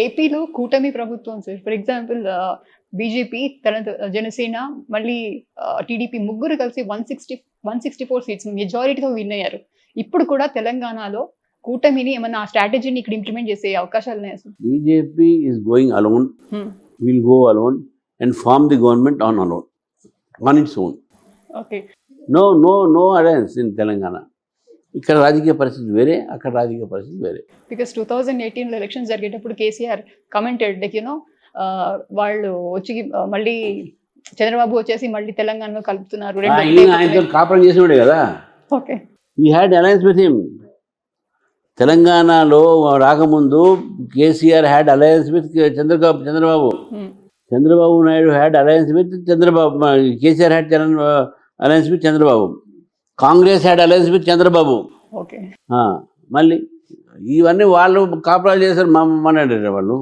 ఏపీలో కూటమి ప్రభుత్వం sir. For example BJP, Janasena, మళ్ళీ టీడీపీ ముగ్గురు కలిసి 164 సీట్స్ మెజారిటీతో విన్ అయ్యారు. ఇప్పుడు కూడా తెలంగాణలో కూటమిని ఏమన్నా ఆ స్ట్రాటజీని ఇక్కడ ఇంప్లిమెంట్ చేసే అవకాశాలు ఉన్నాయా sir? BJP is going alone, will go alone and form the government on its own. Okay. No alliance in Telangana. ఇక్కడ రాజకీయ పరిస్థితి వేరే, అక్కడ రాజకీయ పరిస్థితి వేరే. బికాస్ 2018లో ఎలక్షన్స్ జరిగేటప్పుడు కేసీఆర్ కమెంటెడ్ లైక్ వాళ్ళు వచ్చి మళ్ళీ చంద్రబాబు వచ్చేసి మళ్ళీ తెలంగాణలో కలుపుతున్నారు. ఆయనతో కాపురం చేసినాడే కదా. ఓకే. ఈ హ్యాడ్ అలయన్స్ విత్ హిమ్. తెలంగాణలో రాకముందు KCR had alliance with Chandrababu. Chandrababu Naidu had alliance with Chandrababu. KCR had alliance with Chandrababu. Congress had alliance with Chandrababu. Okay. మళ్ళీ ఇవన్నీ వాళ్ళు కాపురాలు చేశారు. మన వాళ్ళు